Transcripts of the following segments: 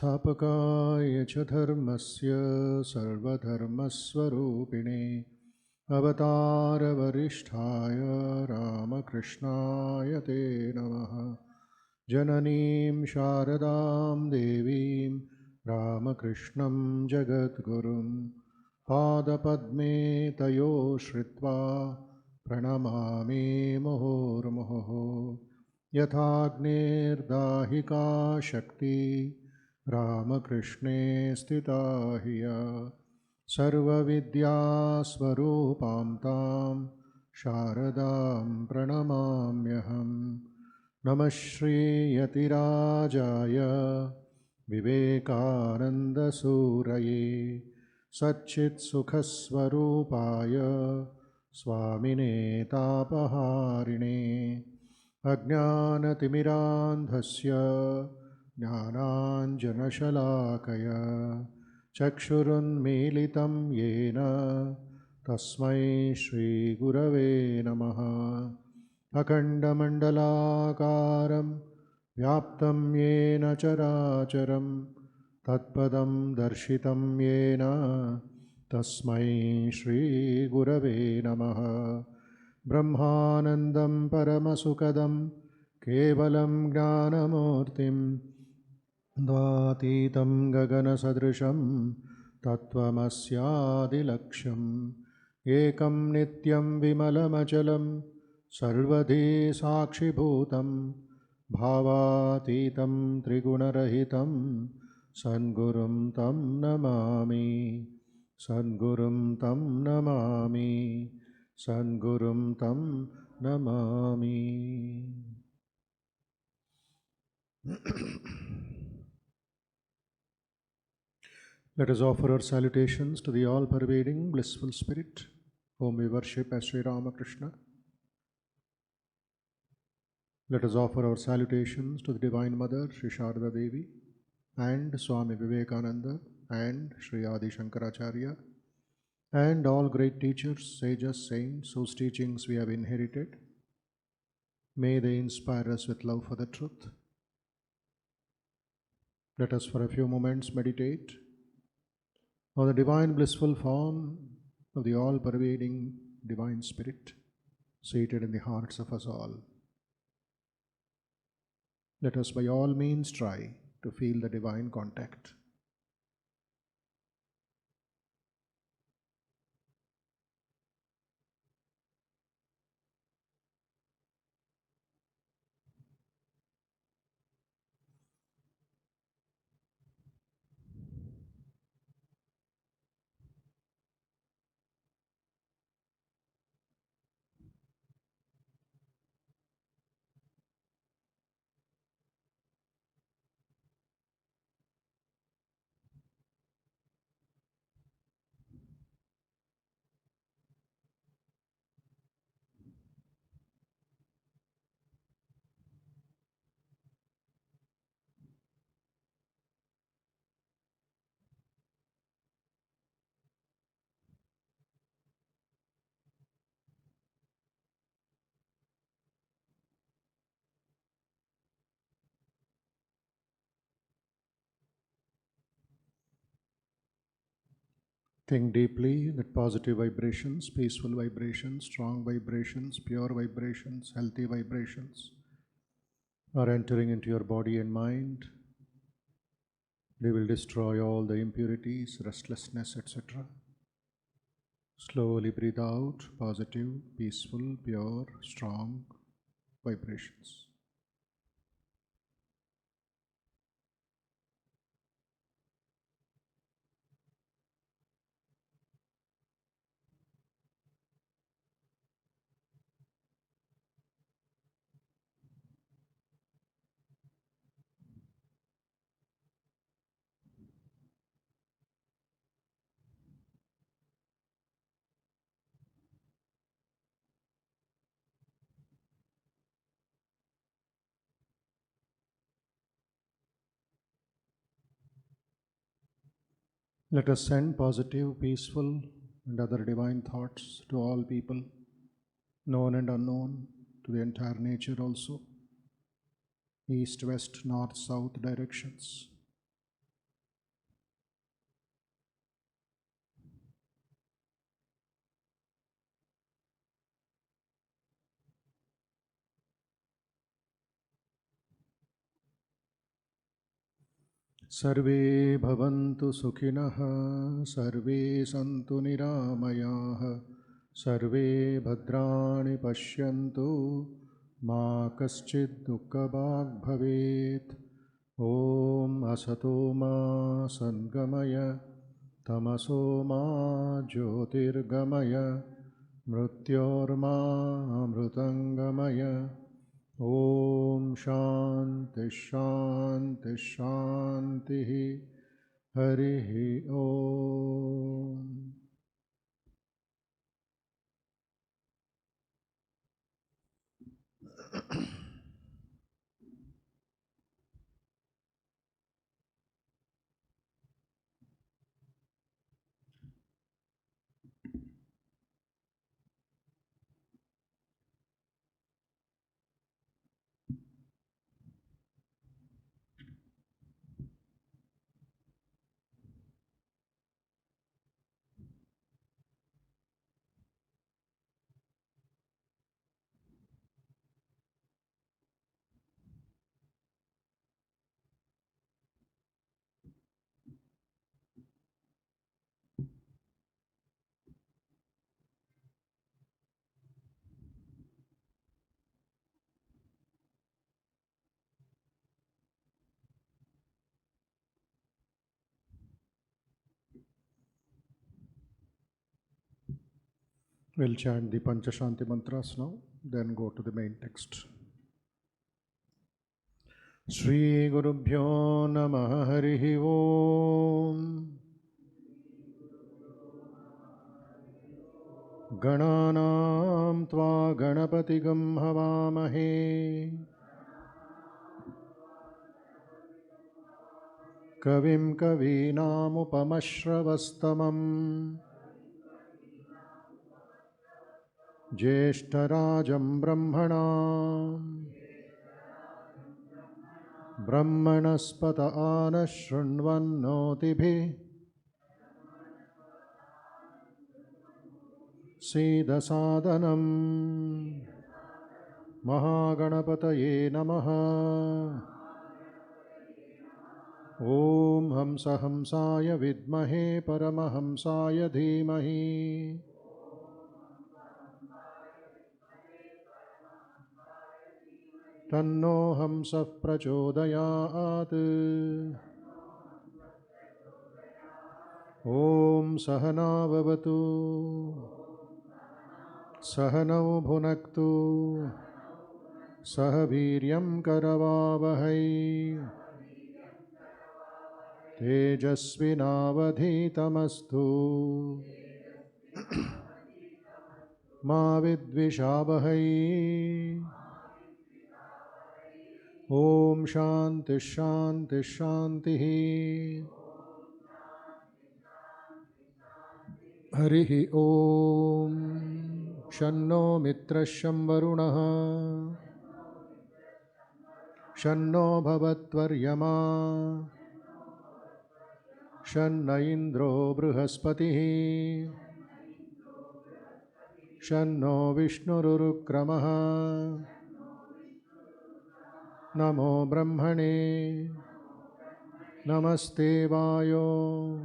स्थापकाय च धर्मस्य सर्वधर्मस्वरूपिणे अवतारवरिष्ठाय रामकृष्णाय ते नमः। जननीं शारदां देवीं रामकृष्णं जगद्गुरुं पादपद्मे तयो श्रित्वा प्रणमामि मुहुर्मुहुः। यथाग्नेर्दाहिका शक्ति रामकृष्णे स्थिता हिया सर्वविद्यास्वरूपां तां शारदां प्रणमाम्यहम्। नमः श्रीयतिराजाय विवेकानन्दसूरये सच्चित्सुखस्वरूपाय स्वामिने तापहारिणे अज्ञानतिमिरान्धस्य ज्ञानाञ्जनशलाकया चक्षुरुन्मीलितं येन तस्मै श्रीगुरवे नमः। अखण्डमण्डलाकारं व्याप्तं येन चराचरं तत्पदं दर्शितं येन तस्मै श्रीगुरवे नमः। ब्रह्मानन्दं परमसुखदं केवलं ज्ञानमूर्तिं द्वातीतं गगनसदृशं तत्त्वमस्यादिलक्ष्यम् एकं नित्यं विमलमचलं सर्वधी साक्षिभूतं भावातीतं त्रिगुणरहितं सद्गुरुं तं नमामि सद्गुरुं तं नमामि सद्गुरुं तं Namami. Let us offer our salutations to the all-pervading blissful spirit whom we worship as Sri Ramakrishna. Let us offer our salutations to the Divine Mother, Sri Sharda Devi, and Swami Vivekananda, and Sri Adi Shankaracharya, and all great teachers, sages, saints whose teachings we have inherited. May they inspire us with love for the truth. Let us for a few moments meditate on the divine blissful form of the all-pervading Divine Spirit seated in the hearts of us all. Let us by all means try to feel the divine contact. Think deeply that positive vibrations, peaceful vibrations, strong vibrations, pure vibrations, healthy vibrations are entering into your body and mind. They will destroy all the impurities, restlessness, etc. Slowly breathe out positive, peaceful, pure, strong vibrations. Let us send positive, peaceful, and other divine thoughts to all people, known and unknown, to the entire nature also, east, west, north, south directions. सर्वे भवन्तु सुखिनः, सर्वे सन्तु निरामयाः, सर्वे भद्राणि पश्यन्तु, मा कश्चित् दुःखभाग् भवेत्। ॐ असतो मा सद्गमय, तमसो मा ज्योतिर्गमय, मृत्योर्मा अमृतङ्गमय। ॐ शान्ति शान्ति शान्तिः। हरिः ॐ। We'll chant the Panchashanti mantras now, then go to the main text. Shri Gurubhyo Namah Harihi Om. Gananam Tva Ganapatigam Havamahe, Kavim Kavinam Upamashravastamam, Jeshtarajam Brahmanam, Brahmanaspata Anashranvannotibhi, Siddhasadanam. Mahaganapataye Namaha. Om Hamsa Hamsaya Vidmahe Paramahamsaya Dhimahi. Tanno Hamsa Prachodayat. Om Sahana Vavatu, Sahanau Bhunaktu, Sahaviryam Karavavahai, Tejasvinavadhitamastu, Ma Vidvishavahai. Om Shanti Shanti Shantihi. Harihi Om. Shanno Mitrasham Varunaha, Shanno Bhavatvaryama, Shanna Indro Bruhaspatihi, Shanno Vishnurukramaha, Namo Brahmane, Namaste Vayo,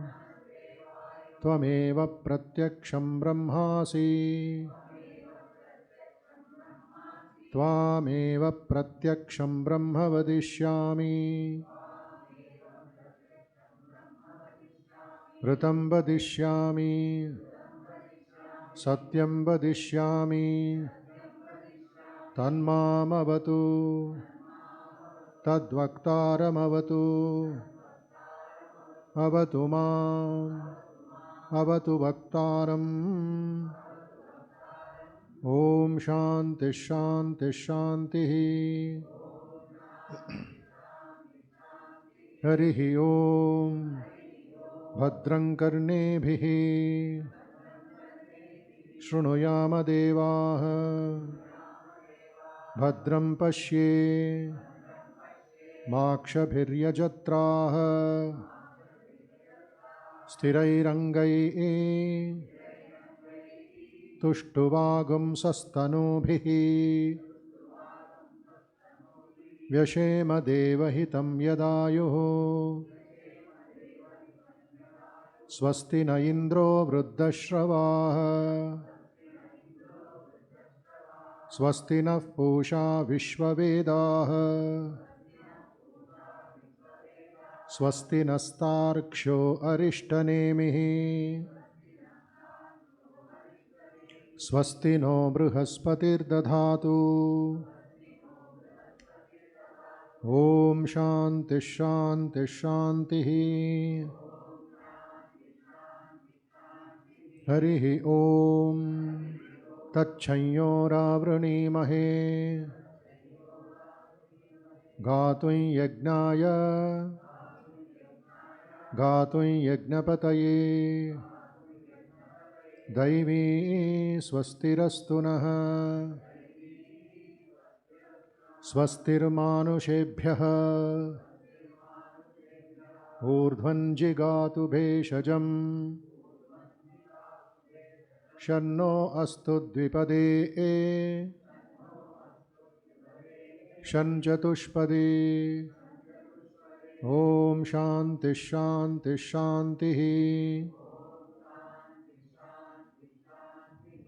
Tvameva Pratyaksham Brahmasi, Tvameva Pratyaksham Brahma Vadishyami, Vritam Vadishyami, Satyam Vadishyami, Tanmamavatu, Tadvaktaram Avatu, Avatu Mam, Avatu Vaktaram. Om Shanti Shanti Shantihi. Harihi Om. भद्रं कर्णेभिः शृणुयाम देवाः भद्रं पश्ये माक्षभिर्यजत्राः स्थिरैरङ्गैः तुष्टुवागुंसस्तनूभिः व्यशेम देवहितं यदायुः स्वस्ति न इन्द्रो वृद्धश्रवाः स्वस्ति नः पूषा विश्ववेदाः स्वस्ति नस्तार्क्ष्यो अरिष्टनेमिः स्वस्ति नो बृहस्पतिर्दधातु ॐ शान्तिः शान्तिः शान्तिः हरिः ॐ तच्छंयोरावृणीमहे गातुं यज्ञाय गातुं यज्ञपतये दैवी स्वस्तिरस्तु नः स्वस्तिर्मानुषेभ्यः ऊर्ध्वं जिगातु भेषजम् शन्नो अस्तु द्विपदे शञ्चतुष्पदे ॐ शान्तिः शान्तिः शान्तिः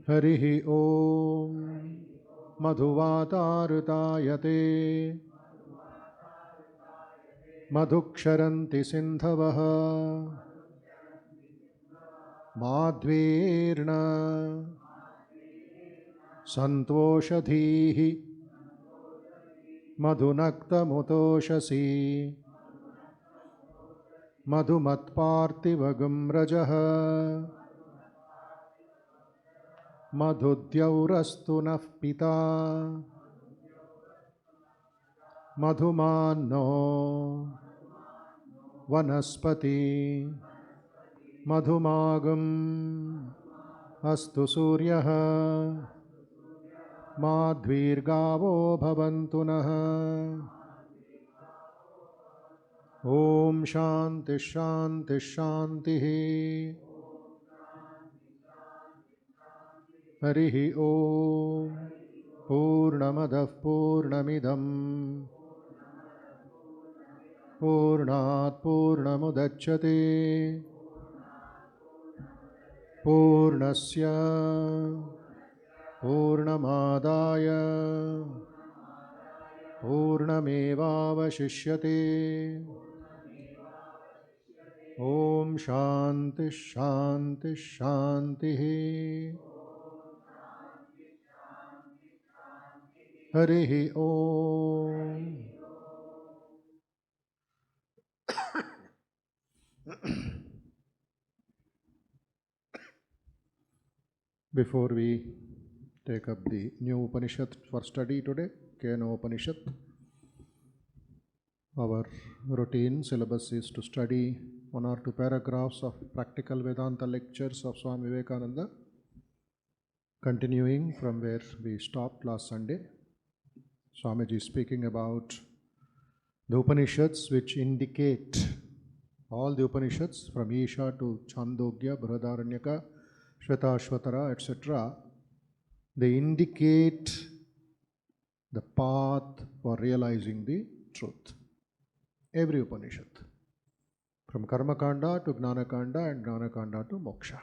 हरिः ॐ मधुवातारुतायते मधुक्षरन्ति सिन्धवः माध्वीर्न सन्तोषधीः मधुनक्तमुतोषसी मधुमत्पार्थिवगं रजः मधुद्यौरस्तु नः पिता मधुमान्नो वनस्पति मधुमागम् अस्तु सूर्यः माध्वीर्गावो भवन्तु नः ॐ शान्तिः शान्तिः शान्तिः हरिः ॐ पूर्णमदः पूर्णमिदं पूर्णात् पूर्णमुदच्यते पूर्णस्य पूर्णमादाय पूर्णमेवावशिष्यते ॐ शान्तिः शान्तिः शान्तिः हरिः ॐ Before we take up the new Upanishad for study today, Kena Upanishad, our routine syllabus is to study 1 or 2 paragraphs of practical Vedanta lectures of Swami Vivekananda, continuing from where we stopped last Sunday. Swamiji is speaking about the Upanishads which indicate, all the Upanishads from Isha to Chandogya, Brihadaranyaka, Shvetashvatara, etc., they indicate the path for realizing the truth. Every Upanishad, from Karmakanda to Gnanakanda and Gnanakanda to Moksha.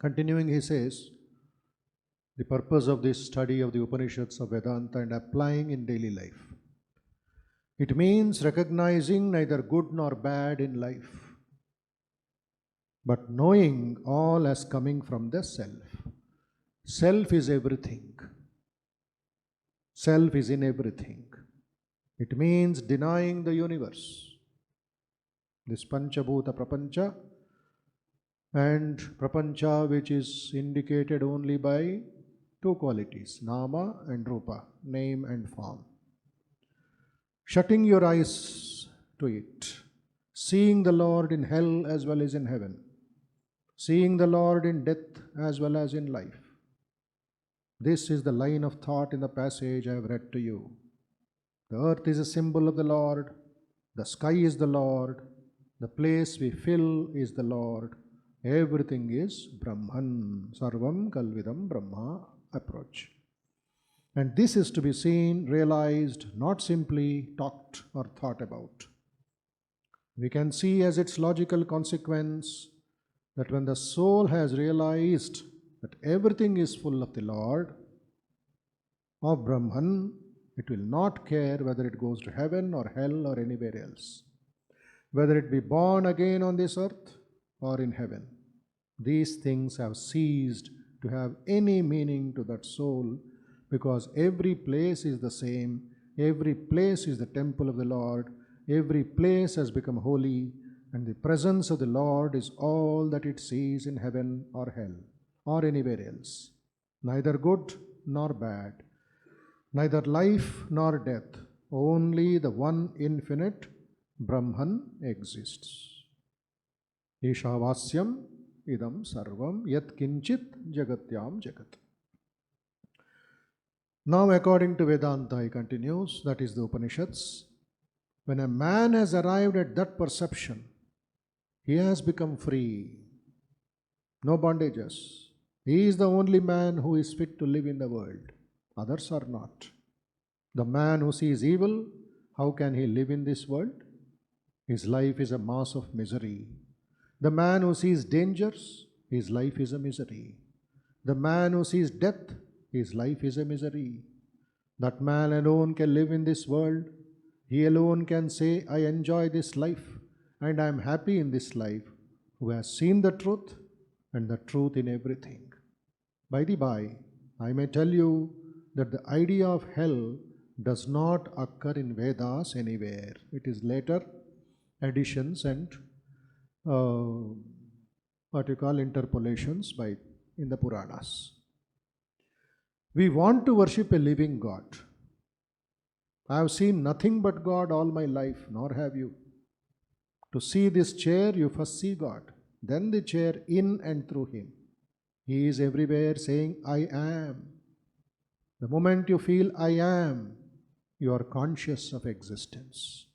Continuing, he says, the purpose of this study of the Upanishads of Vedanta and applying in daily life. It means recognizing neither good nor bad in life, but knowing all as coming from the self. Self is everything. Self is in everything. It means denying the universe. This Panchabhuta Prapancha and Prapancha which is indicated only by 2 qualities, Nama and Rupa, name and form. Shutting your eyes to it, seeing the Lord in hell as well as in heaven, seeing the Lord in death as well as in life. This is the line of thought in the passage I have read to you. The earth is a symbol of the Lord, the sky is the Lord, the place we fill is the Lord, everything is Brahman, Sarvam Kalvidam Brahma approach. And this is to be seen, realized, not simply talked or thought about. We can see as its logical consequence that when the soul has realized that everything is full of the Lord, of Brahman, it will not care whether it goes to heaven or hell or anywhere else, whether it be born again on this earth or in heaven. These things have ceased to have any meaning to that soul, because every place is the same, every place is the temple of the Lord, every place has become holy, and the presence of the Lord is all that it sees in heaven or hell or anywhere else. Neither good nor bad, neither life nor death, only the one infinite Brahman exists. Ishavasyam idam sarvam yat kinchit jagatyam jagat. Now, according to Vedanta, he continues, that is the Upanishads, when a man has arrived at that perception, he has become free. No bondages. He is the only man who is fit to live in the world. Others are not. The man who sees evil, how can he live in this world? His life is a mass of misery. The man who sees dangers, his life is a misery. The man who sees death, his life is a misery. That man alone can live in this world. He alone can say, I enjoy this life and I am happy in this life, who has seen the truth and the truth in everything. By the by, I may tell you that the idea of hell does not occur in Vedas anywhere. It is later additions and interpolations in the Puranas. We want to worship a living God. I have seen nothing but God all my life, nor have you. To see this chair, you first see God, then the chair in and through Him. He is everywhere saying, I am. The moment you feel I am, you are conscious of existence.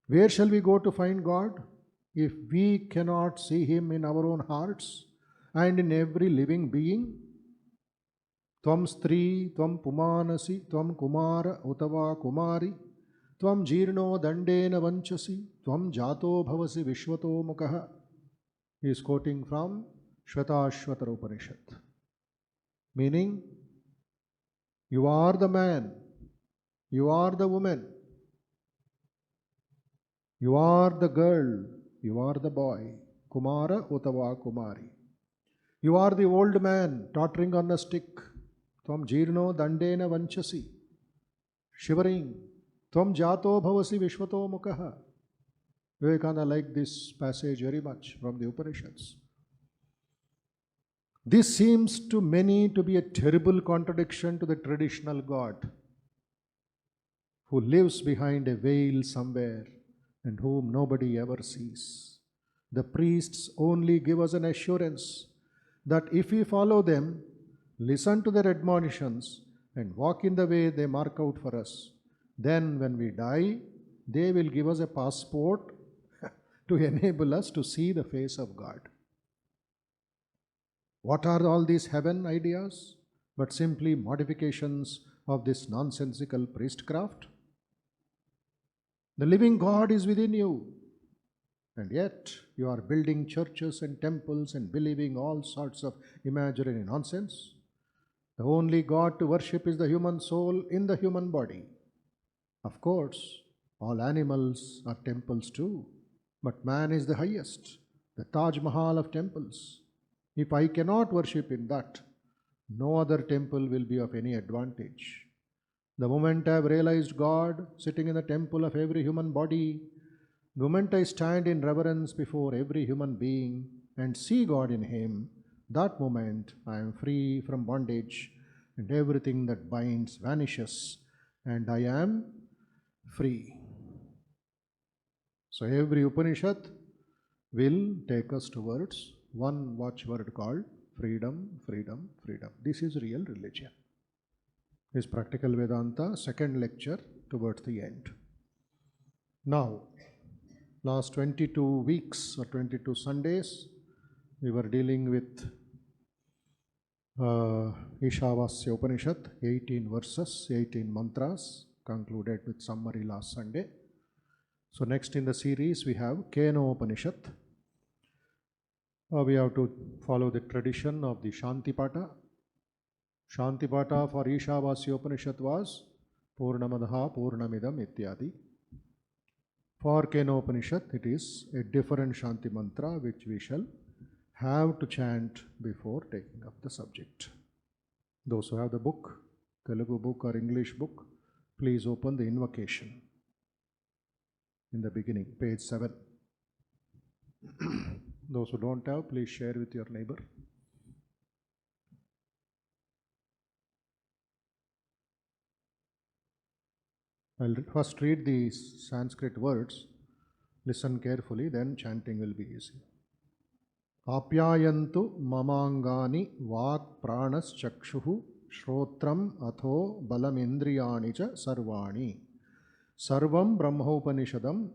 Where shall we go to find God if we cannot see Him in our own hearts and in every living being? Tvam stri, tvam pumanasi, tvam kumara utava kumari, tvam jirno dandena vanchasi, tvam jato bhavasi vishwato mukaha. He is quoting from Shvetashvatara Upanishad. Meaning, you are the man, you are the woman, you are the girl, you are the boy, Kumara utava Kumari. You are the old man tottering on a stick, Tvam jirno dandena vanchasi, shivering, Tvam jato bhavasi vishwato mukaha. Vivekananda liked this passage very much from the Upanishads. This seems to many to be a terrible contradiction to the traditional God, who lives behind a veil somewhere and whom nobody ever sees. The priests only give us an assurance that if we follow them, listen to their admonitions, and walk in the way they mark out for us, then when we die, they will give us a passport to enable us to see the face of God. What are all these heaven ideas but simply modifications of this nonsensical priestcraft? The living God is within you, and yet you are building churches and temples and believing all sorts of imaginary nonsense. The only God to worship is the human soul in the human body. Of course, all animals are temples too, but man is the highest, the Taj Mahal of temples. If I cannot worship in that, no other temple will be of any advantage. The moment I have realized God sitting in the temple of every human body, the moment I stand in reverence before every human being and see God in him, that moment I am free from bondage, and everything that binds vanishes, and I am free. So every Upanishad will take us towards one watchword called freedom, freedom, freedom. This is real religion. This is Practical Vedanta, second lecture towards the end. Now, last 22 weeks or 22 Sundays, we were dealing with Ishavasya Upanishad, 18 verses, 18 mantras, concluded with summary last Sunday. So next in the series we have Keno Upanishad. We have to follow the tradition of the Shanti Pata. Shanti Pata for Ishavasya Upanishad was Purnamadaha Purnamidam Ityadi. For Keno Upanishad, it is a different Shanti mantra which we shall have to chant before taking up the subject. Those who have the book, Telugu book or English book, please open the invocation in the beginning, page 7. Those who don't have, please share with your neighbor. I'll first read the Sanskrit words. Listen carefully, then chanting will be easy. Apyayantu mamangani vak pranas chakshuhu shrotram atho balamindriyani cha sarvani. Sarvam brahmaupanishadam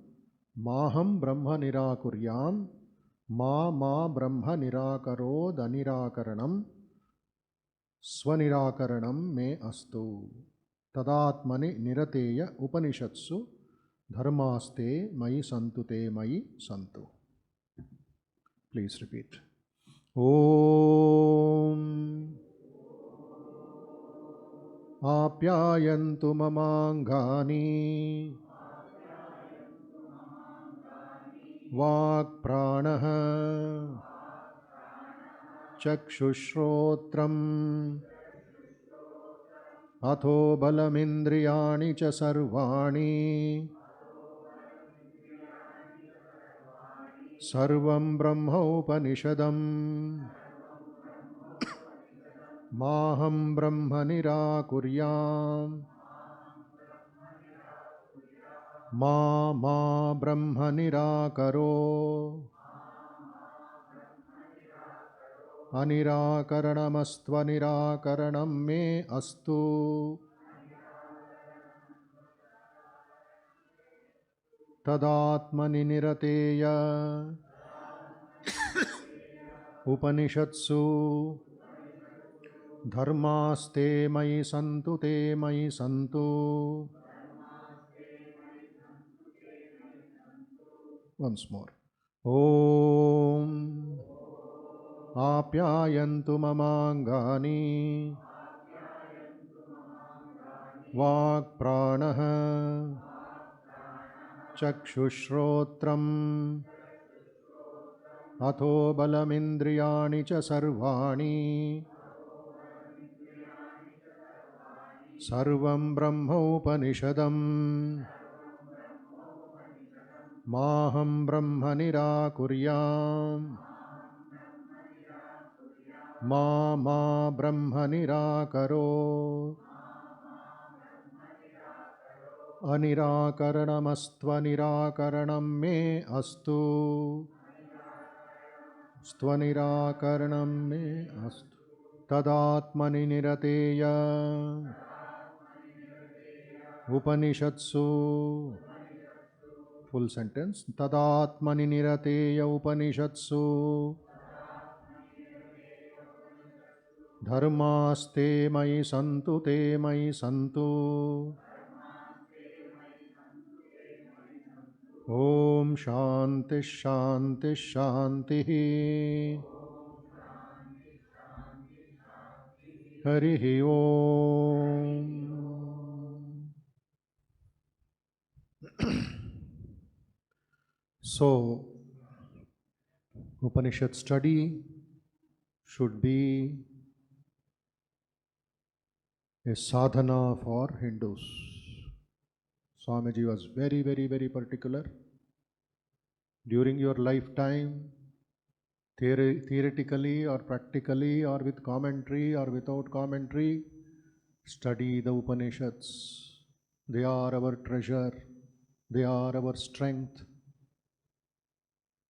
maham brahma nirakuryam ma brahma nirakaro danirakaranam swanirakaranam me astu. Tadatmani nirateya upanishatsu dharmaste mayi santu te mayi santu. Please repeat. Om apyayantu mamangani vak pranaha chakshushrotram atho balamindriyani cha sarvani sarvam brahma upanishadam maham brahma nirakuryam ma brahma nirakaro anirakaranamastva nirakaranam me astu. Tadatmani nirateya upanishatsu dharmaste mayi santu te mayi santu. Once more. Om apyayantu mamangani vak pranaha chakshushrotram atho balamindriyani cha sarvani sarvam brahma upanishadam maham brahma nirakuryam ma brahma nirakaro anirakaranamastva nirakaranam me astu. Stvanirakaranam me astu. Tadatmani nirateya upanishatsu. Full sentence. Tadatmani nirateya upanishatsu dharmaste mayi santu te mayi santu. Om Shanti Shanti Shanti. Harihi Om. So, Upanishad study should be a sadhana for Hindus. Swamiji was very, very, very particular. During your lifetime, theoretically or practically or with commentary or without commentary, study the Upanishads. They are our treasure. They are our strength.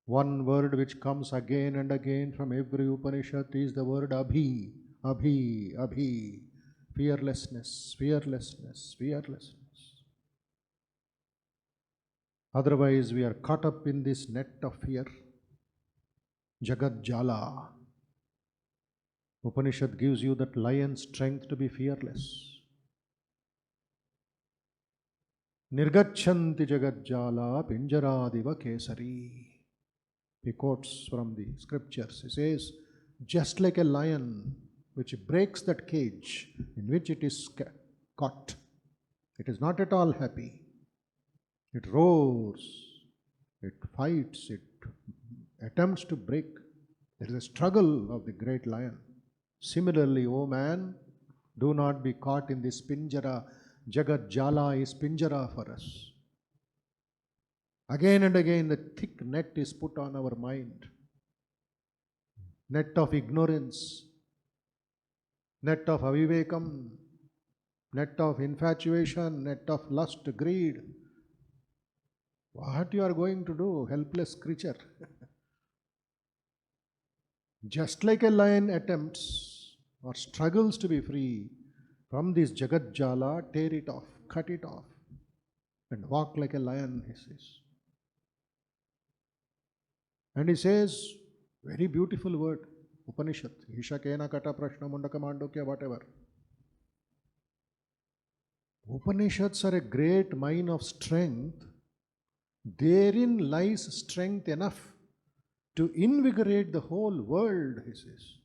One word which comes again and again from every Upanishad is the word Abhi, Abhi, Abhi. Fearlessness, fearlessness, fearlessness. Otherwise, we are caught up in this net of fear. Jagat Jala. Upanishad gives you that lion strength to be fearless. Nirgachanti Jagat Jala Pinjaradiva Kesari. He quotes from the scriptures. He says, just like a lion which breaks that cage in which it is caught, it is not at all happy. It roars, it fights, it attempts to break. There is a struggle of the great lion. Similarly, O man, do not be caught in this pinjara. Jagat Jala is pinjara for us. Again and again, the thick net is put on our mind. Net of ignorance, net of avivekam, net of infatuation, net of lust, greed. What you are going to do, helpless creature? Just like a lion attempts or struggles to be free from this Jagat Jala, tear it off, cut it off, and walk like a lion, he says. And he says, very beautiful word, Upanishad, Isha Kena Kata Prashna Mundaka Mandukya, whatever. Upanishads are a great mine of strength. Therein lies strength enough to invigorate the whole world, he says.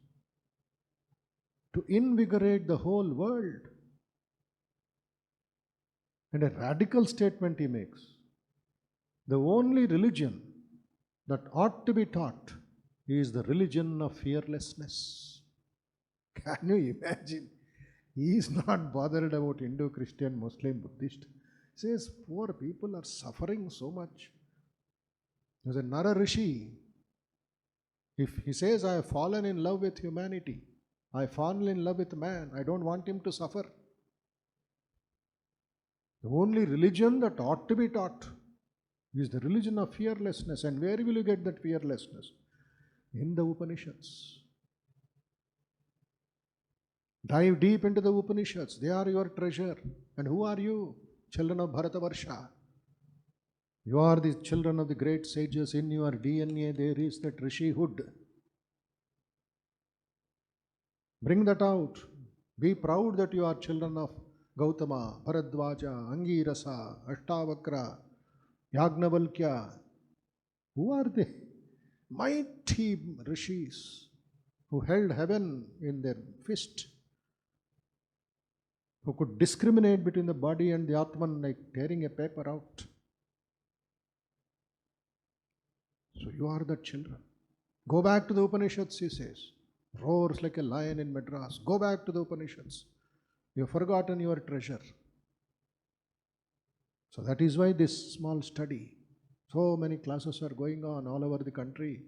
To invigorate the whole world. And a radical statement he makes. The only religion that ought to be taught is the religion of fearlessness. Can you imagine? He is not bothered about Hindu, Christian, Muslim, Buddhist. He says, poor people are suffering so much. There's a Nara Rishi. If he says, I have fallen in love with humanity, I have fallen in love with man, I don't want him to suffer. The only religion that ought to be taught is the religion of fearlessness. And where will you get that fearlessness? In the Upanishads. Dive deep into the Upanishads. They are your treasure. And who are you? Children of Bharatavarsha. You are the children of the great sages. In your DNA there is that Rishihood. Bring that out. Be proud that you are children of Gautama, Bharadwaja, Angirasa, Ashtavakra, Yagnavalkya. Who are they? Mighty rishis who held heaven in their fist, who could discriminate between the body and the Atman like tearing a paper out. So you are the children. Go back to the Upanishads, he says. Roars like a lion in Madras. Go back to the Upanishads. You have forgotten your treasure. So that is why this small study, so many classes are going on all over the country.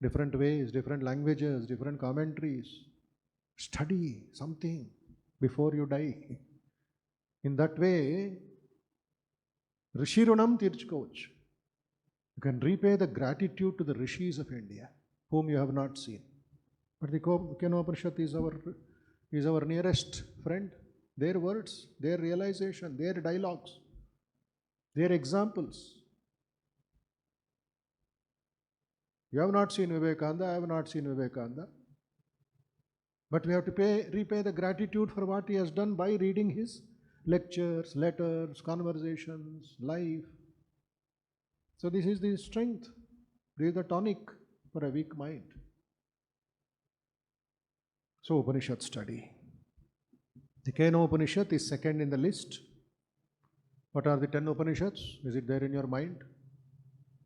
Different ways, different languages, different commentaries. Study something before you die. In that way, Rishirunam Tirchkoch. You can repay the gratitude to the rishis of India, whom you have not seen. But the Kenopanishad is our nearest friend. Their words, their realization, their dialogues, their examples. You have not seen Vivekananda, I have not seen Vivekananda. But we have to repay the gratitude for what he has done by reading his lectures, letters, conversations, life. So this is the strength, this is the tonic for a weak mind. So Upanishad study. The Kena Upanishad is second in the list. What are the 10 Upanishads? Is it there in your mind?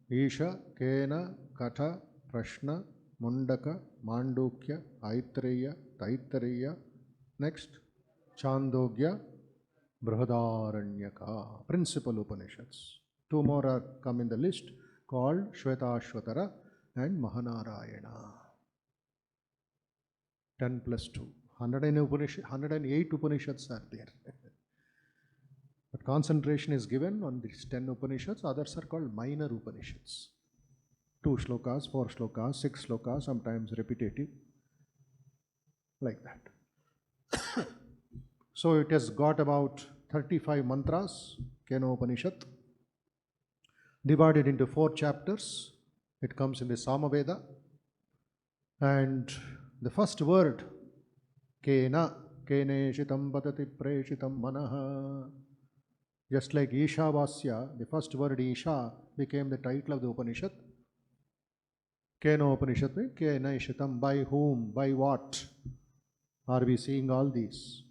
Isha, Kena, Katha, Prashna, Mundaka, Mandukya, Aitreya, Taittareya. Next, Chandogya, Brihadaranyaka. Principal Upanishads. 2 more are come in the list called Shvetashvatara and Mahanarayana. 10 plus 2. 108 Upanishads are there. But concentration is given on these 10 Upanishads. Others are called minor Upanishads. 2 shlokas, 4 shlokas, 6 shlokas, sometimes repetitive, like that. So it has got about 35 mantras, Kena Upanishad, divided into 4 chapters. It comes in the Samaveda. And the first word, Kena, Keneshitam Padati Preshitam Manaha. Just like Ishavasya, the first word Isha became the title of the Upanishad. Kena Upanishad means Keneshitam, by whom, by what are we seeing all these?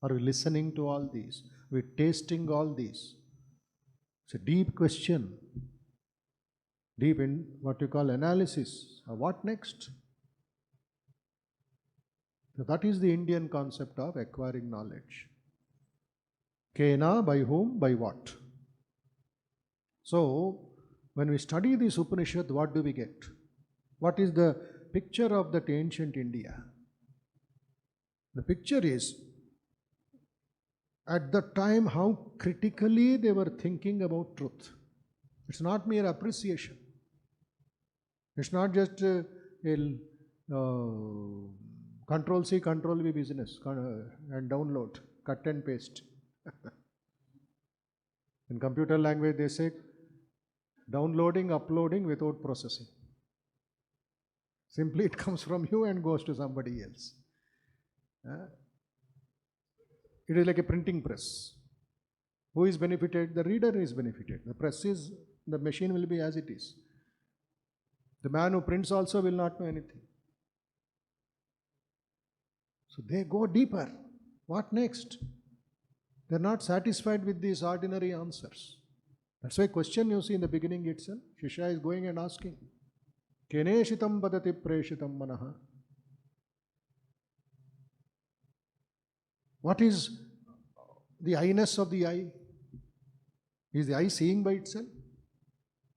Are we listening to all these? Are we tasting all these? It's a deep question, deep in what you call analysis. What next? So that is the Indian concept of acquiring knowledge. Kena, by whom, by what? So, when we study this Upanishad, what do we get? What is the picture of that ancient India? The picture is, at the time, how critically they were thinking about truth. It's not mere appreciation. It's not just Control C, Control V business and download, cut and paste. In computer language, they say downloading, uploading without processing. Simply it comes from you and goes to somebody else. It is like a printing press. Who is benefited? The reader is benefited. The press is, the machine will be as it is. The man who prints also will not know anything. So they go deeper. What next? They're not satisfied with these ordinary answers. That's why question you see in the beginning itself. Shishya is going and asking, Keneshitam padati preshitam manaha. What is the eye-ness of the eye? Is the eye seeing by itself?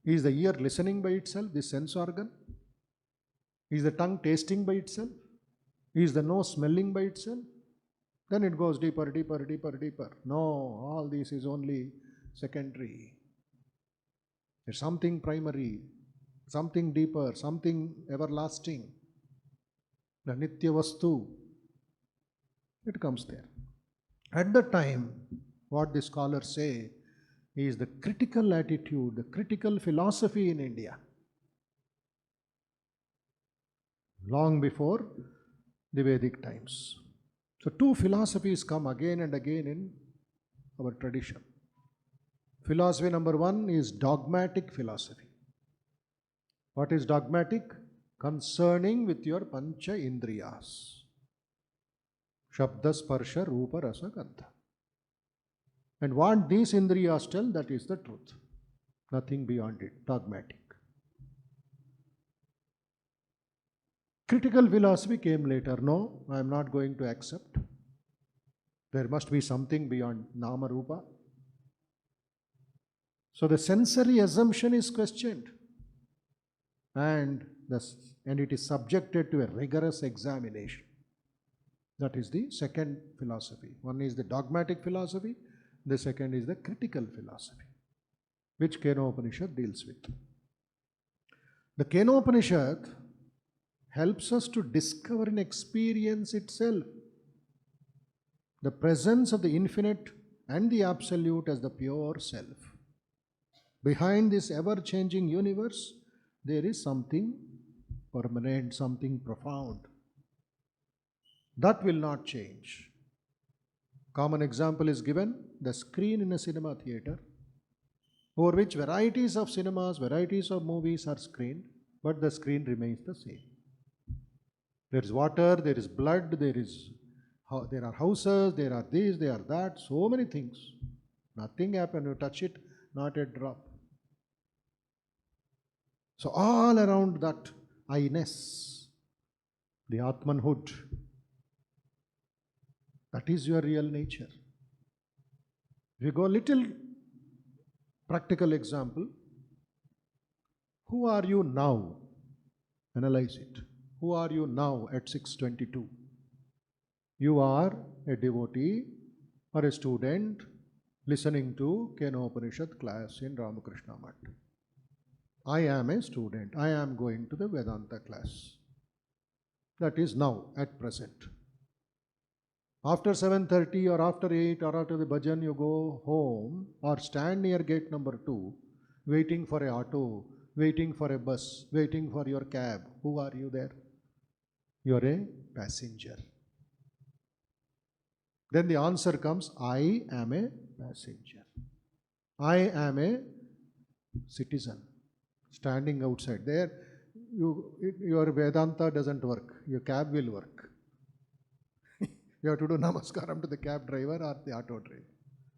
Is the ear listening by itself, this sense organ? Is the tongue tasting by itself? Is the nose smelling by itself? Then it goes deeper, deeper, deeper, deeper. No, all this is only secondary. There's something primary, something deeper, something everlasting. The Nitya Vastu. It comes there. At the time, what the scholars say is the critical attitude, the critical philosophy in India. Long before the Vedic times. So 2 philosophies come again and again in our tradition. Philosophy number 1 is dogmatic philosophy. What is dogmatic? Concerning with your pancha indriyas. Shabda, sparsha, rupa, rasa, gandha. And what these indriyas tell, that is the truth. Nothing beyond it. Dogmatic. Critical philosophy came later. No, I am not going to accept. There must be something beyond Nama Rupa. So the sensory assumption is questioned. And it is subjected to a rigorous examination. That is the second philosophy. One is the dogmatic philosophy. The second is the critical philosophy, which Kena Upanishad deals with. The Kena Upanishad helps us to discover and experience itself. The presence of the infinite and the absolute as the pure self. Behind this ever-changing universe, there is something permanent, something profound. That will not change. Common example is given, the screen in a cinema theater, over which varieties of cinemas, varieties of movies are screened, but the screen remains the same. There is water, there is blood, there are houses, there are this, there are that, so many things. Nothing happens. You touch it, not a drop. So all around that I-ness, the Atmanhood, that is your real nature. If you go a little practical example, who are you now? Analyze it. Who are you now at 6:22? You are a devotee or a student listening to Kena Upanishad class in Ramakrishna Mat. I am a student. I am going to the Vedanta class. That is now, at present. After 7:30 or after 8 or after the bhajan, you go home or stand near gate number 2, waiting for a auto, waiting for a bus, waiting for your cab. Who are you there? You are a passenger. Then the answer comes, I am a passenger. I am a citizen standing outside. There, your Vedanta doesn't work. Your cab will work. You have to do namaskaram to the cab driver or the auto driver.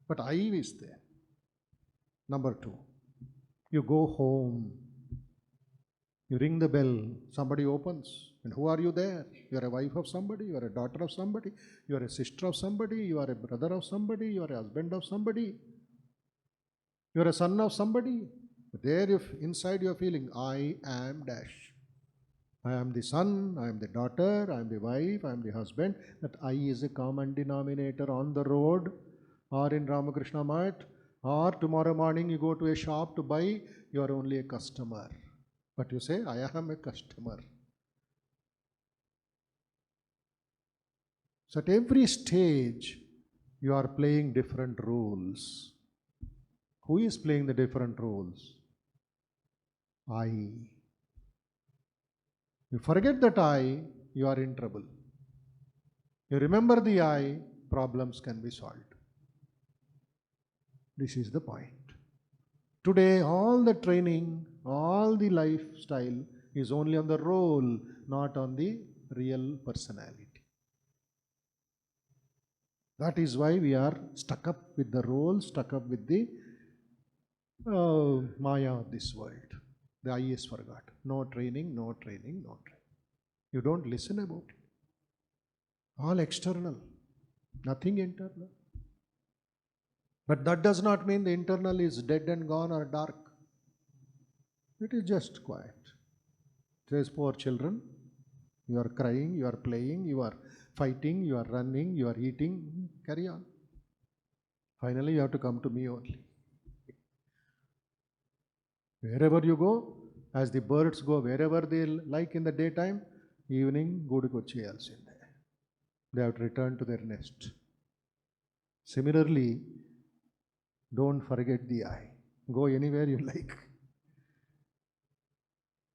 But I is there. Number 2, you go home. You ring the bell. Somebody opens. And who are you there? You are a wife of somebody. You are a daughter of somebody. You are a sister of somebody. You are a brother of somebody. You are a husband of somebody. You are a son of somebody. But there, if inside you are feeling, I am dash. I am the son, I am the daughter, I am the wife, I am the husband. That I is a common denominator on the road or in Ramakrishna Mat, or tomorrow morning you go to a shop to buy, you are only a customer. But you say, I am a customer. So at every stage, you are playing different roles. Who is playing the different roles? I. You forget that I, you are in trouble. You remember the I, problems can be solved. This is the point. Today, all the training, all the lifestyle is only on the role, not on the real personality. That is why we are stuck up with the role, stuck up with the Maya of this world. The I is forgot. No training, no training, no training. You don't listen about it. All external, nothing internal. But that does not mean the internal is dead and gone or dark. It is just quiet. Says poor children, you are crying, you are playing, you are fighting, you are running, you are eating, carry on. Finally, you have to come to me only. Wherever you go, as the birds go, wherever they like in the daytime, evening, Guduku cheyalsinde. They have to return to their nest. Similarly, don't forget the I. Go anywhere you like.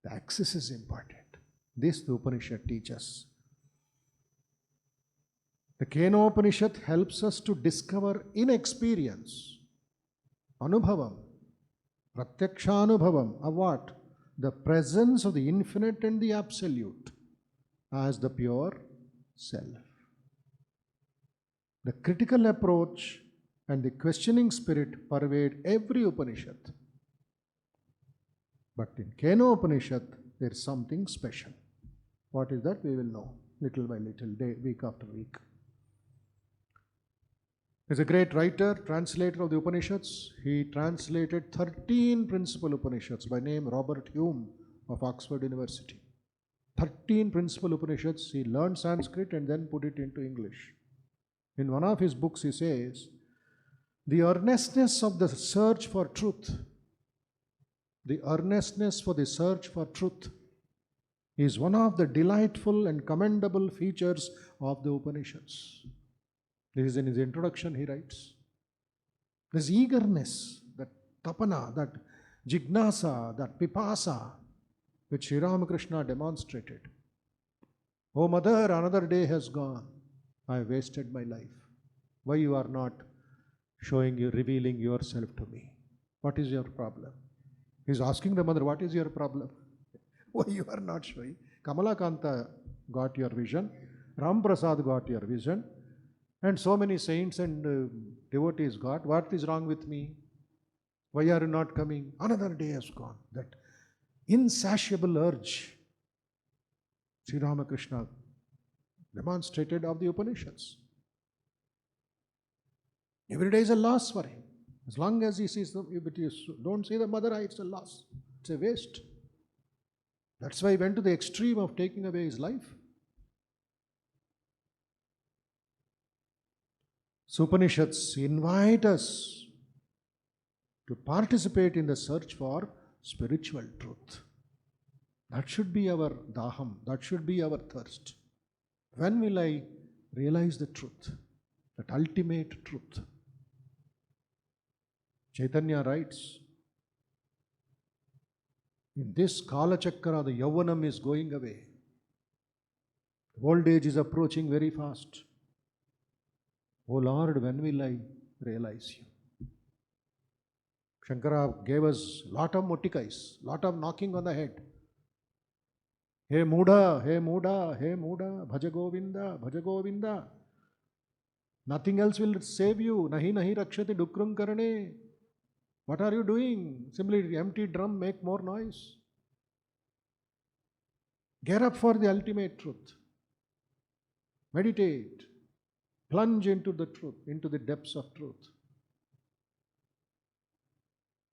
The access is important. This the Upanishad teaches. The Kenopanishad helps us to discover in experience, Anubhavam, Pratyakshanubhavam, of what? The presence of the infinite and the absolute as the pure self. The critical approach and the questioning spirit pervade every Upanishad. But in Kenopanishad, there is something special. What is that? We will know little by little, day, week after week. There's a great writer, translator of the Upanishads. He translated 13 principal Upanishads by name Robert Hume of Oxford University. 13 principal Upanishads. He learned Sanskrit and then put it into English. In one of his books, he says, the earnestness of the search for truth, the earnestness for the search for truth is one of the delightful and commendable features of the Upanishads. This is in his introduction, he writes. This eagerness, that tapana, that jignasa, that pipasa, which Sri Ramakrishna demonstrated. Oh mother, another day has gone. I have wasted my life. Why you are not showing you, revealing yourself to me? What is your problem? He is asking the mother, what is your problem? Why you are not showing? Kamalakanta got your vision. Ram Prasad got your vision. And so many saints and devotees got. What is wrong with me? Why are you not coming? Another day has gone. That insatiable urge Sri Ramakrishna demonstrated of the Upanishads. Every day is a loss for him. As long as he sees them, if you don't see the mother eye, it's a loss. It's a waste. That's why he went to the extreme of taking away his life. So Upanishads invite us to participate in the search for spiritual truth. That should be our daham, that should be our thirst. When will I realize the truth, that ultimate truth? Chaitanya writes, in this Kala Chakra, the Yauvanam is going away. Old age is approaching very fast. Oh Lord, when will I realize you? Shankara gave us lot of motikais, lot of knocking on the head. Hey Muda, hey Muda, hey Muda, Bhaja Govinda, Bhaja Govinda. Nothing else will save you. Nahi nahi rakshati dukrum karane. What are you doing? Simply empty drum, make more noise. Get up for the ultimate truth. Meditate. Plunge into the truth, into the depths of truth.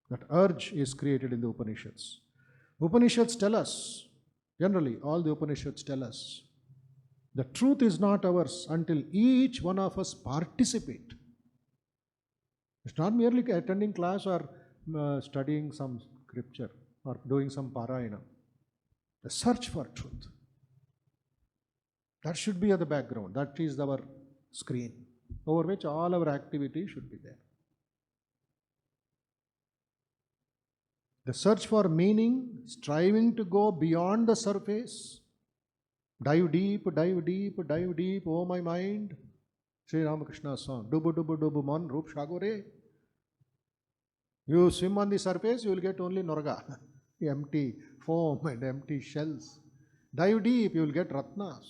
That urge is created in the Upanishads. Upanishads tell us, generally all the Upanishads tell us, the truth is not ours until each one of us participate. It's not merely attending class or studying some scripture or doing some parayana. The search for truth. That should be at the background. That is our screen over which all our activity should be there. The search for meaning, striving to go beyond the surface. Dive deep, dive deep, dive deep, oh my mind. Sri Ramakrishna's song, Dubu Dubu Dubu Mon Rup Shagore. You swim on the surface, you will get only Norga, empty foam and empty shells. Dive deep, you will get Ratnas.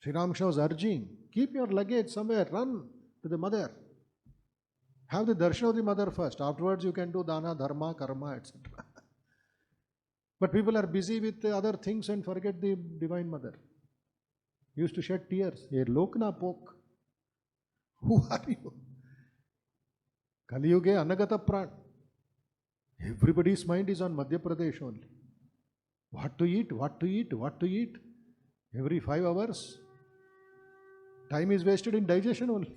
Sri Ramakrishna was urging, keep your luggage somewhere, run to the mother. Have the darshan of the mother first, afterwards you can do dana, dharma, karma, etc. But people are busy with other things and forget the Divine Mother. Used to shed tears. Ye lokna pok. Who are you? Kali Yuge anagata pran. Everybody's mind is on Madhya Pradesh only. What to eat, what to eat, what to eat. Every 5 hours. Time is wasted in digestion only.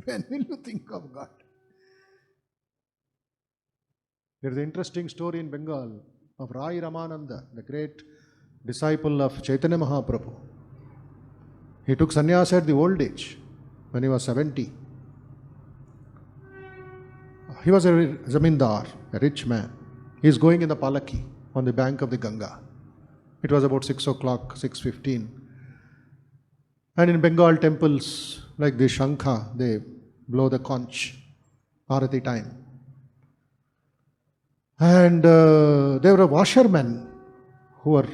When will you think of God? There is an interesting story in Bengal of Rai Ramananda, the great disciple of Chaitanya Mahaprabhu. He took sannyasa at the old age, when he was 70. He was a zamindar, a rich man. He is going in the palaki on the bank of the Ganga. It was about 6 o'clock, 6:15. And in Bengal temples, like the Shankha, they blow the conch, Arati time. And there were washermen who were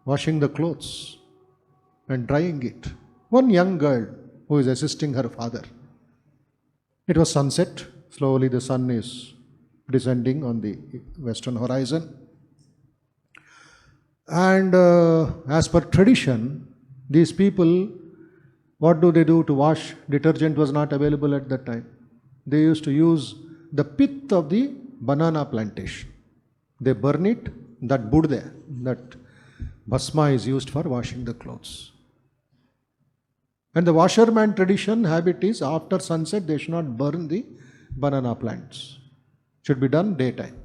washing the clothes and drying it. One young girl who is assisting her father. It was sunset. Slowly the sun is descending on the western horizon. And as per tradition, these people, what do they do to wash? Detergent was not available at that time. They used to use the pith of the banana plantation. They burn it, that budde, that bhasma is used for washing the clothes. And the washerman tradition, habit is after sunset they should not burn the banana plants. Should be done daytime.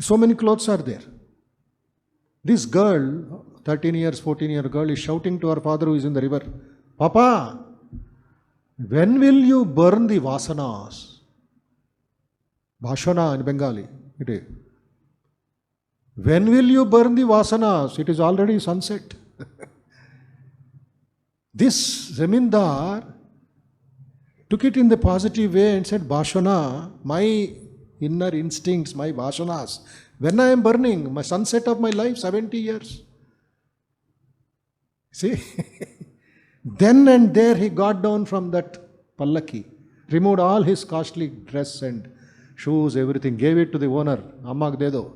So many clothes are there. This girl, 13 years, 14-year girl, is shouting to her father who is in the river, Papa, when will you burn the vasanas? Bhashana in Bengali. It is. When will you burn the vasanas? It is already sunset. This zamindar took it in the positive way and said, Bhashana, my inner instincts, my vasanas, when I am burning, my sunset of my life, 70 years. See? Then and there he got down from that pallaki, removed all his costly dress and shoes, everything, gave it to the owner, Amma Dedo,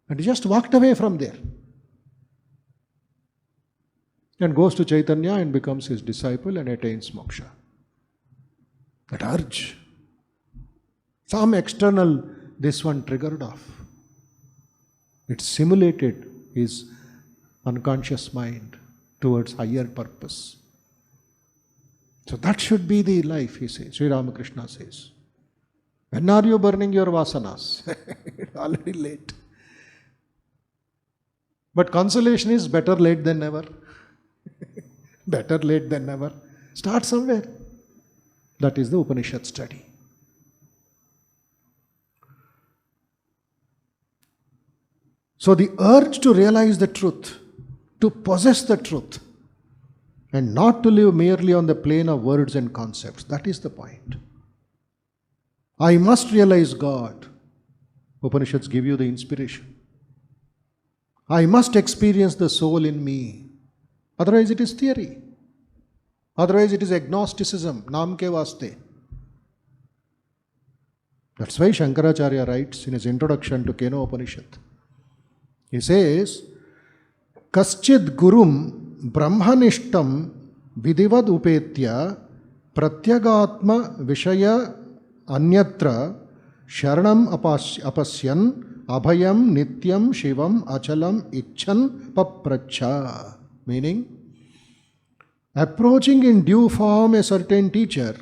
and he just walked away from there. And goes to Chaitanya and becomes his disciple and attains moksha. That urge. Some external, this one triggered off. It simulated his unconscious mind towards higher purpose. So that should be the life, he says, Sri Ramakrishna says. When are you burning your vasanas? Already late. But consolation is better late than never. Better late than never. Start somewhere. That is the Upanishad study. So the urge to realize the truth, to possess the truth, and not to live merely on the plane of words and concepts, that is the point. I must realize God. Upanishads give you the inspiration. I must experience the soul in me. Otherwise it is theory. Otherwise it is agnosticism, naam ke vaste. That's why Shankaracharya writes in his introduction to Keno Upanishad. He says, Kaschid gurum brahmanishtam vidivad upetya pratyagatma vishaya anyatra sharanam apasyan abhayam nityam shivam achalam icchan papracha. Meaning, approaching in due form a certain teacher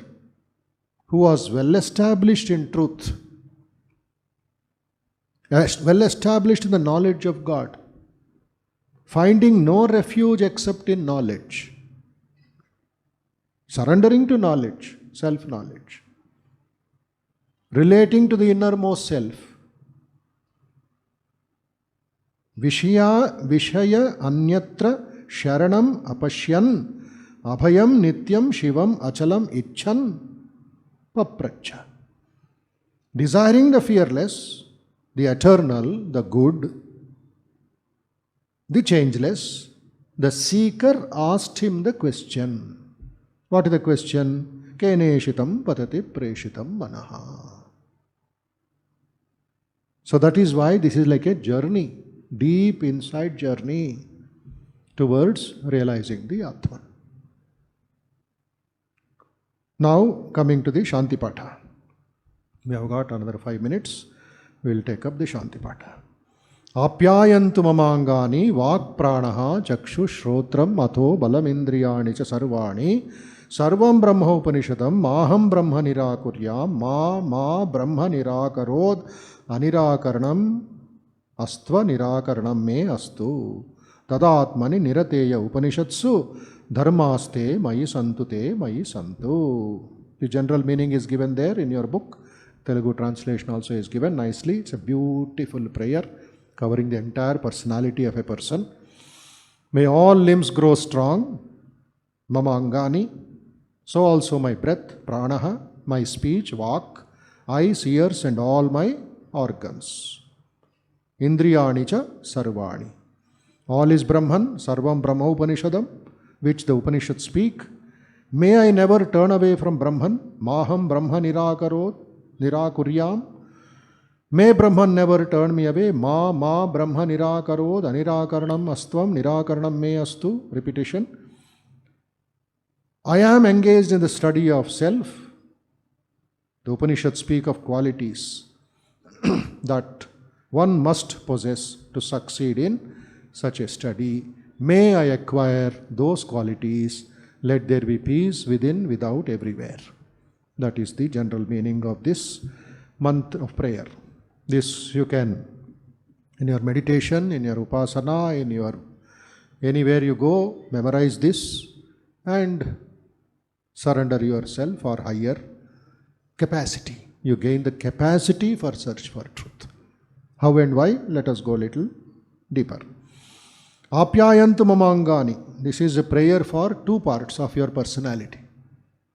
who was well established in truth, well established in the knowledge of God, finding no refuge except in knowledge, surrendering to knowledge, self-knowledge, relating to the innermost self, Vishaya anyatra sharanam apashyan abhayam nityam shivam achalam icchan papracha. Desiring the fearless, the eternal, the good, the changeless, the seeker asked him the question. What is the question? Keneshitam patati preshitam manaha. So that is why this is like a journey, deep inside journey towards realizing the Atman. Now coming to the Shanti Patha. We have got another 5 minutes. We will take up the Shanti Patha. Apyayantu mamangani vak pranaha chakshu shrotram atho balam indriyani cha sarvani sarvam brahma upanishadam maham brahma nirakuryam ma brahma nirakarod anirakaranam astva nirakaranam me astu tadatmani nirateya upanishadsu dharmaste mayi santute mayi santu. The general meaning is given there in your book. Telugu translation also is given nicely. It's a beautiful prayer covering the entire personality of a person. May all limbs grow strong, mama angani, so also my breath, pranaha, my speech, vak, eyes, ears and all my organs. Indriyani cha sarvani. All is Brahman, sarvam Brahma Upanishadam, which the Upanishads speak. May I never turn away from Brahman, maham Brahma nirakuryam. May Brahman never turn me away. Ma Brahma nirakarod anirakaranam astvam nirakaranam me astu. Repetition. I am engaged in the study of self. The Upanishads speak of qualities that one must possess to succeed in such a study. May I acquire those qualities. Let there be peace within, without, everywhere. That is the general meaning of this month of prayer. This you can, in your meditation, in your upasana, in your anywhere you go, memorize this and surrender yourself for higher capacity. You gain the capacity for search for truth. How and why? Let us go a little deeper. Apyayantu mamangani. This is a prayer for two parts of your personality.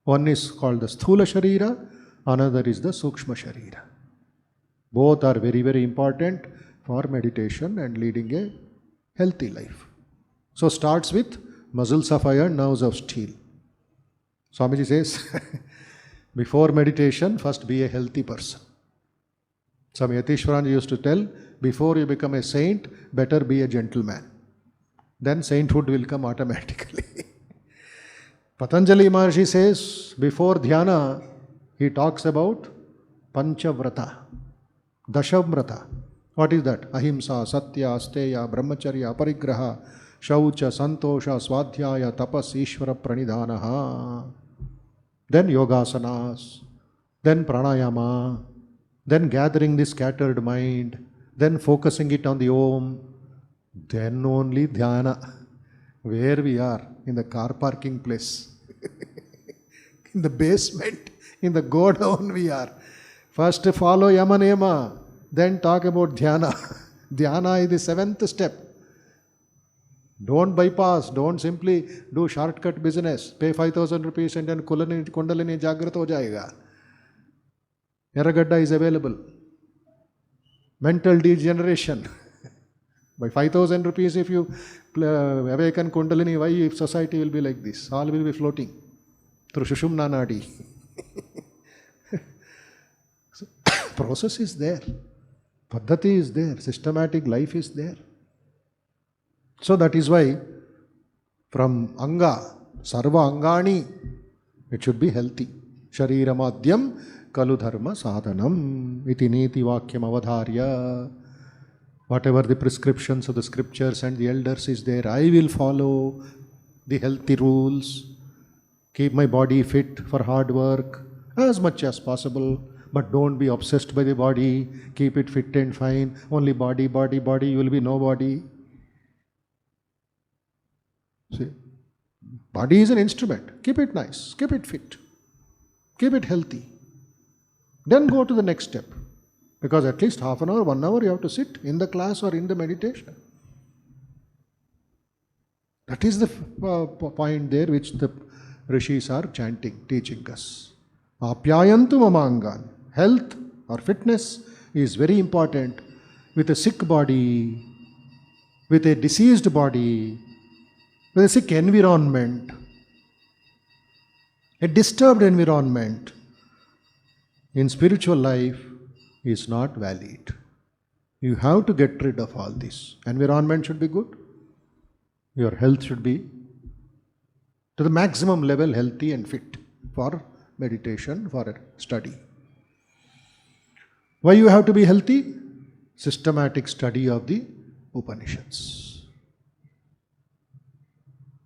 One is called the Sthula Sharira, another is the Sukshma Sharira. Both are very, very important for meditation and leading a healthy life. So starts with muscles of iron, nerves of steel. Swamiji says, before meditation, first be a healthy person. Some Yatishwaran used to tell, before you become a saint, better be a gentleman. Then sainthood will come automatically. Patanjali Maharshi says, before dhyana, he talks about Panchavrata, Dashavrata. What is that? Ahimsa, Satya, Asteya, Brahmacharya, Aparigraha, Shaucha, Santosha, Swadhyaya, Tapas, Ishvara, Pranidhanaha. Then Yogasanas, then Pranayama, then gathering the scattered mind, then focusing it on the Om, then only Dhyana. Where we are, in the car parking place, in the basement, in the godown we are. First follow Yamanema, then talk about Dhyana. Dhyana is the seventh step. Don't bypass, don't simply do shortcut business, pay 5,000 rupees and then Kundalini Jagrata ho jayega. Yaragadda is available. Mental degeneration. By 5,000 rupees, if you awaken Kundalini, why society will be like this? All will be floating through Shushumna Nadi. So, process is there. Paddhati is there. Systematic life is there. So that is why from Anga, Sarva Angani, it should be healthy. Sharira Madhyam Kalu Dharma Sadhanam iti niti Vakyam Avadharya. Whatever the prescriptions of the scriptures and the elders is there, I will follow the healthy rules, keep my body fit for hard work as much as possible, but don't be obsessed by the body, keep it fit and fine, only body, body, body, you will be nobody. See, body is an instrument, keep it nice, keep it fit, keep it healthy. Then go to the next step. Because at least half an hour, 1 hour you have to sit in the class or in the meditation. That is the point there which the rishis are chanting, teaching us. Apyayantu mamangan. Health or fitness is very important. With a sick body, with a diseased body, with a sick environment, a disturbed environment, in spiritual life, is not valid. You have to get rid of all this. Environment should be good. Your health should be to the maximum level healthy and fit for meditation, for study. Why you have to be healthy? Systematic study of the Upanishads.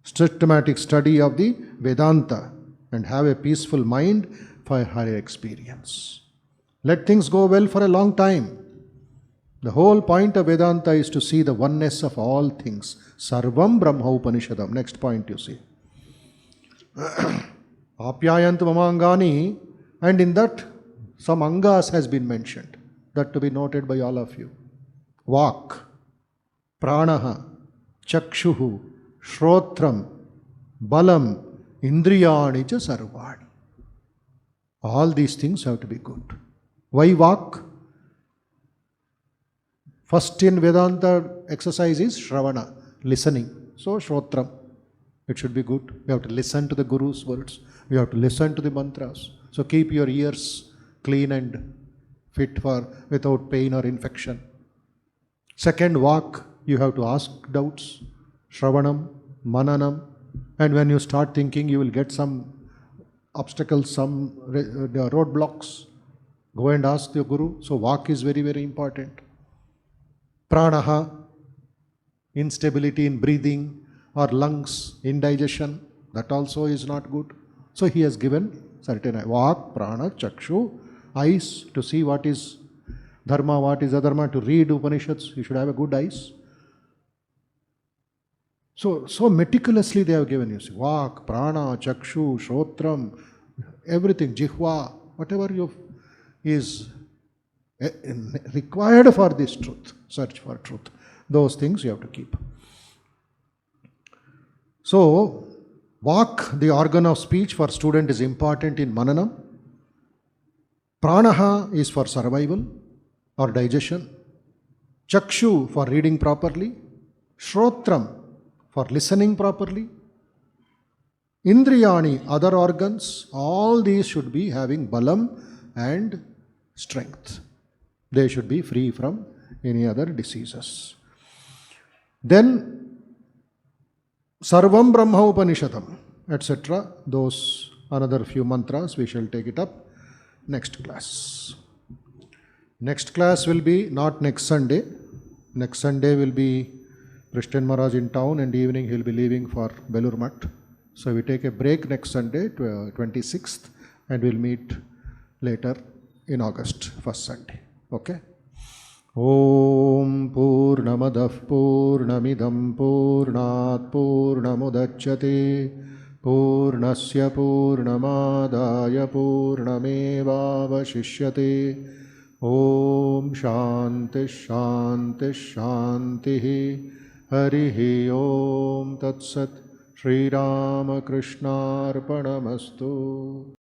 Systematic study of the Vedanta and have a peaceful mind for higher experience. Let things go well for a long time. The whole point of Vedanta is to see the oneness of all things. Sarvam Brahma Upanishadam. Next point you see. Apyayantu mamangani, and in that some angas has been mentioned. That to be noted by all of you. Vak, pranaha, chakshuhu, shrotram, balam, indriyani cha sarvani. All these things have to be good. Why Vak? First in Vedanta exercise is Shravana, listening. So Shrotram, it should be good. We have to listen to the Guru's words. We have to listen to the mantras. So keep your ears clean and fit for without pain or infection. Second Vak, you have to ask doubts. Shravanam, Mananam. And when you start thinking, you will get some obstacles, some roadblocks. Go and ask your Guru. So Vak is very, very important. Pranaha, instability in breathing or lungs, indigestion, that also is not good. So he has given certain Vak, Prana, Chakshu, eyes to see what is Dharma, what is Adharma, to read Upanishads. You should have a good eyes. So meticulously they have given you. See, Vak, Prana, Chakshu, Shrotram, everything, Jihva, whatever you is required for this truth, search for truth. Those things you have to keep. So, Vak, the organ of speech for student, is important in Mananam. Pranaha is for survival or digestion. Chakshu for reading properly. Shrotram for listening properly. Indriyani, other organs, all these should be having balam and strength. They should be free from any other diseases. Then, Sarvam Brahma Upanishadam, etc. Those another few mantras, we shall take it up next class. Next class will be not next Sunday. Next Sunday will be Prishtan Maharaj in town, and evening he will be leaving for Belur Math. So we take a break next Sunday, 26th, and we'll meet later in August, first Sunday. Okay? Om Purnamadah Purnamidam Purnat Purnamudachyate Purnasya Purnamadaya Purnamevavashishyate. Om Shanti Shanti Shanti. Harihi Om Tat Sat. Shri Ramakrishna Arpanamastu.